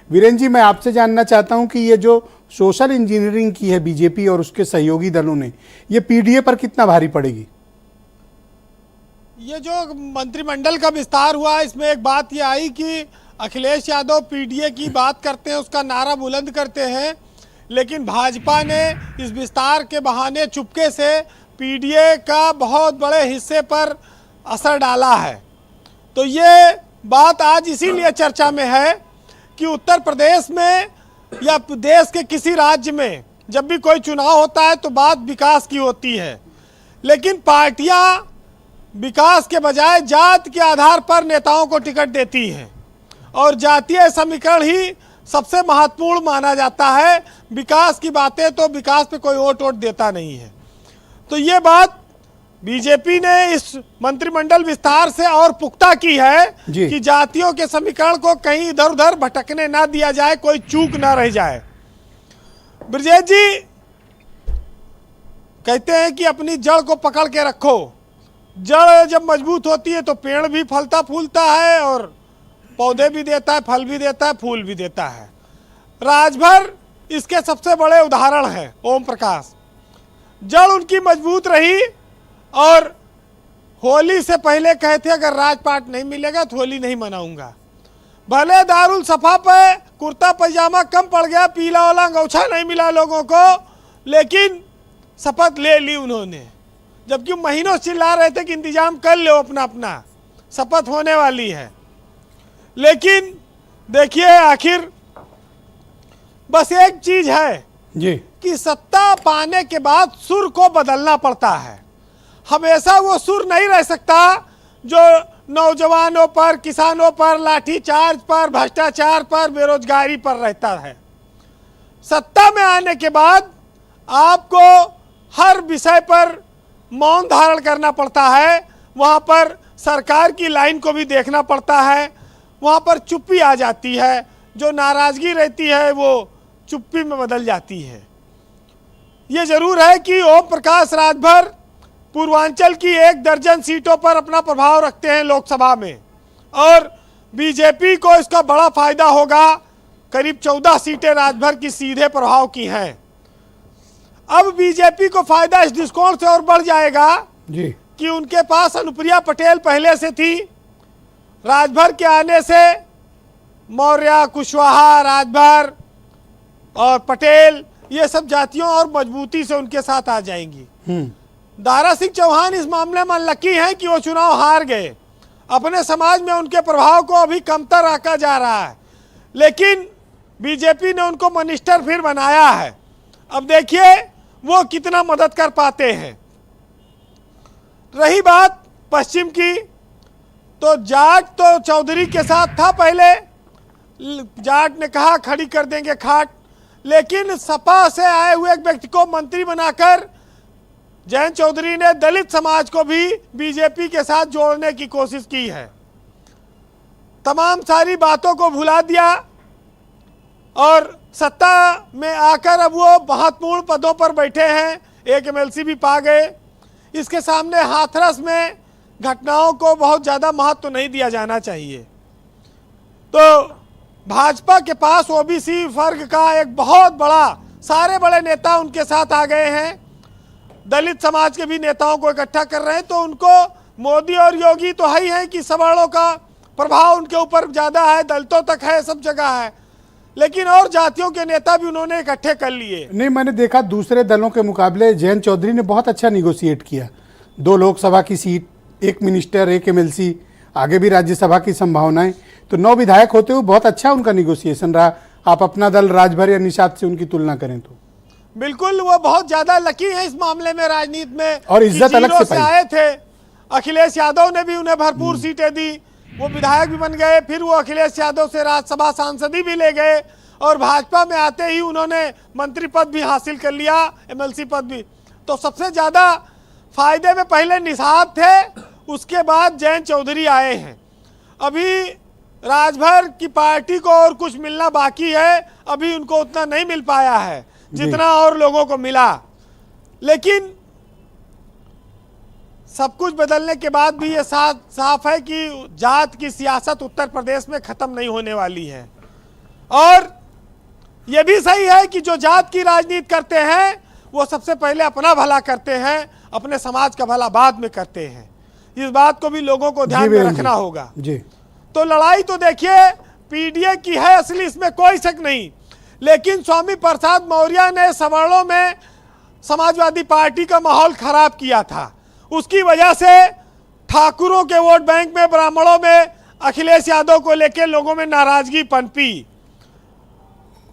वीरेन जी, मैं आपसे जानना चाहता हूं कि ये जो सोशल इंजीनियरिंग की है बीजेपी और उसके सहयोगी दलों ने, ये पीडीए पर कितना भारी पड़ेगी? ये जो मंत्रिमंडल का विस्तार हुआ, इसमें एक बात ये आई कि अखिलेश यादव पीडीए की बात करते हैं, उसका नारा बुलंद करते हैं, लेकिन भाजपा ने इस विस्तार के बहाने चुपके से पीडीए का बहुत बड़े हिस्से पर असर डाला है। तो ये बात आज इसीलिए चर्चा में है कि उत्तर प्रदेश में या देश के किसी राज्य में जब भी कोई चुनाव होता है तो बात विकास की होती है, लेकिन पार्टियां विकास के बजाय जात के आधार पर नेताओं को टिकट देती हैं और जातीय समीकरण ही सबसे महत्वपूर्ण माना जाता है। विकास की बातें तो विकास पे कोई वोट देता नहीं है। तो ये बात बीजेपी ने इस मंत्रिमंडल विस्तार से और पुख्ता की है कि जातियों के समीकरण को कहीं इधर उधर भटकने ना दिया जाए, कोई चूक ना रह जाए। ब्रजेश जी कहते हैं कि अपनी जड़ को पकड़ के रखो। जड़ जब मजबूत होती है तो पेड़ भी फलता फूलता है और पौधे भी देता है, फल भी देता है, फूल भी देता है। राजभर इसके सबसे बड़े उदाहरण हैं। ओम प्रकाश, जड़ उनकी मजबूत रही और होली से पहले कहे थे अगर राजपाट नहीं मिलेगा तो होली नहीं मनाऊंगा। भले दारुल सफा पे कुर्ता पैजामा कम पड़ गया, पीला वाला अंगौछा नहीं मिला लोगों को, लेकिन शपथ ले ली उन्होंने, जबकि महीनों चिल्ला रहे थे कि इंतजाम कर लो अपना अपना, शपथ होने वाली है। लेकिन देखिए आखिर बस एक चीज है जी कि सत्ता पाने के बाद सुर को बदलना पड़ता है। हमेशा वो सुर नहीं रह सकता जो नौजवानों पर, किसानों पर, लाठीचार्ज पर, भ्रष्टाचार पर, बेरोजगारी पर रहता है। सत्ता में आने के बाद आपको हर विषय पर मौन धारण करना पड़ता है। वहाँ पर सरकार की लाइन को भी देखना पड़ता है। वहाँ पर चुप्पी आ जाती है, जो नाराजगी रहती है वो चुप्पी में बदल जाती है। ये जरूर है कि ओम प्रकाश राजभर पूर्वांचल की 1 दर्जन सीटों पर अपना प्रभाव रखते हैं लोकसभा में, और बीजेपी को इसका बड़ा फायदा होगा। करीब 14 सीटें राजभर की सीधे प्रभाव की हैं। अब बीजेपी को फायदा इस दृष्टिकोण से और बढ़ जाएगा जी कि उनके पास अनुप्रिया पटेल पहले से थी। राजभर के आने से मौर्य, कुशवाहा, राजभर और पटेल, ये सब जातियों और मजबूती से उनके साथ आ जाएंगी। दारा सिंह चौहान इस मामले में अनलकी हैं कि वो चुनाव हार गए। अपने समाज में उनके प्रभाव को अभी कमतर रखा जा रहा है, लेकिन बीजेपी ने उनको मिनिस्टर फिर बनाया है। अब देखिए वो कितना मदद कर पाते हैं। रही बात पश्चिम की, तो जाट तो चौधरी के साथ था पहले, जाट ने कहा खड़ी कर देंगे खाट, लेकिन सपा से आए हुए एक व्यक्ति को मंत्री बनाकर जयंत चौधरी ने दलित समाज को भी बीजेपी के साथ जोड़ने की कोशिश की है। तमाम सारी बातों को भुला दिया और सत्ता में आकर अब वो महत्वपूर्ण पदों पर बैठे हैं। एक एमएलसी भी पा गए। इसके सामने हाथरस में घटनाओं को बहुत ज़्यादा महत्व नहीं दिया जाना चाहिए। तो भाजपा के पास ओबीसी वर्ग का एक बहुत बड़ा, सारे बड़े नेता उनके साथ आ गए हैं। दलित समाज के भी नेताओं को इकट्ठा कर रहे हैं। तो उनको मोदी और योगी तो है ही है कि सवर्णों का प्रभाव उनके ऊपर ज़्यादा है, दलितों तक है, सब जगह है, लेकिन और जातियों के नेता भी उन्होंने इकट्ठे कर लिए। नहीं, मैंने देखा दूसरे दलों के मुकाबले जयंत चौधरी ने बहुत अच्छा निगोशिएट किया। 2 लोकसभा की सीट, 1 मिनिस्टर, 1 एमएलसी, आगे भी राज्यसभा की संभावनाएं, तो 9 विधायक होते हुए बहुत अच्छा उनका निगोशिएशन रहा। आप अपना दल राजभर या निषाद से उनकी तुलना करें तो बिल्कुल वो बहुत ज्यादा लकी है इस मामले में, राजनीति में, और इज्जत अलग से आए थे। अखिलेश यादव ने भी उन्हें भरपूर सीटें दी, वो विधायक भी बन गए, फिर वो अखिलेश यादव से राज्यसभा सांसदी भी ले गए और भाजपा में आते ही उन्होंने मंत्री पद भी हासिल कर लिया, एमएलसी पद भी। तो सबसे ज्यादा फायदे में पहले निषाद थे, उसके बाद जयंत चौधरी आए हैं। अभी राजभर की पार्टी को और कुछ मिलना बाकी है, अभी उनको उतना नहीं मिल पाया है जितना और लोगों को मिला। लेकिन सब कुछ बदलने के बाद भी ये साफ है कि जात की सियासत उत्तर प्रदेश में खत्म नहीं होने वाली है। और ये भी सही है कि जो जात की राजनीति करते हैं वो सबसे पहले अपना भला करते हैं, अपने समाज का भला बाद में करते हैं। इस बात को भी लोगों को ध्यान में रखना होगा। जी। तो लड़ाई तो देखिए पीडीए की है असली, इसमें कोई शक नहीं, लेकिन स्वामी प्रसाद मौर्य ने सवर्णों में समाजवादी पार्टी का माहौल खराब किया था। उसकी वजह से ठाकुरों के वोट बैंक में, ब्राह्मणों में अखिलेश यादव को लेकर लोगों में नाराजगी पनपी।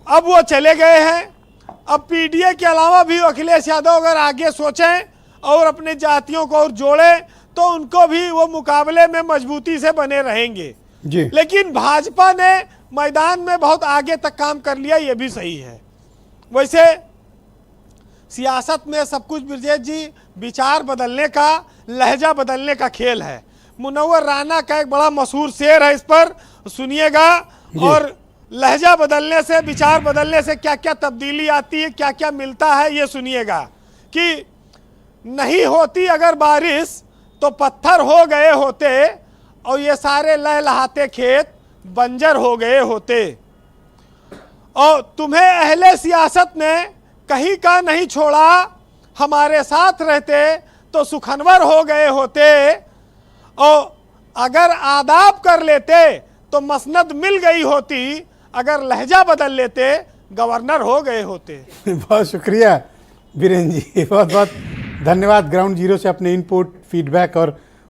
अब वो चले गए हैं। अब पीडीए के अलावा भी अखिलेश यादव अगर आगे सोचें और अपने जातियों को और जोड़ें तो उनको भी वो मुकाबले में मजबूती से बने रहेंगे जी। लेकिन भाजपा ने मैदान में बहुत आगे तक काम कर लिया, ये भी सही है। वैसे सियासत में सब कुछ ब्रजेश जी विचार बदलने का, लहजा बदलने का खेल है। मुनव्वर राना का एक बड़ा मशहूर शेर है, इस पर सुनिएगा। और लहजा बदलने से, विचार बदलने से क्या क्या तब्दीली आती है, क्या क्या मिलता है, ये सुनिएगा कि नहीं होती अगर बारिश तो पत्थर हो गए होते और ये सारे लहलहाते खेत बंजर हो गए होते। और तुम्हें अहले सियासत ने कहीं का नहीं छोड़ा, हमारे साथ रहते तो सुखनवर हो गए होते। और अगर आदाब कर लेते तो मसनद मिल गई होती, अगर लहजा बदल लेते गवर्नर हो गए होते। बहुत शुक्रिया वीरेंद्र जी, बहुत बहुत धन्यवाद ग्राउंड जीरो से अपने इनपुट, फीडबैक और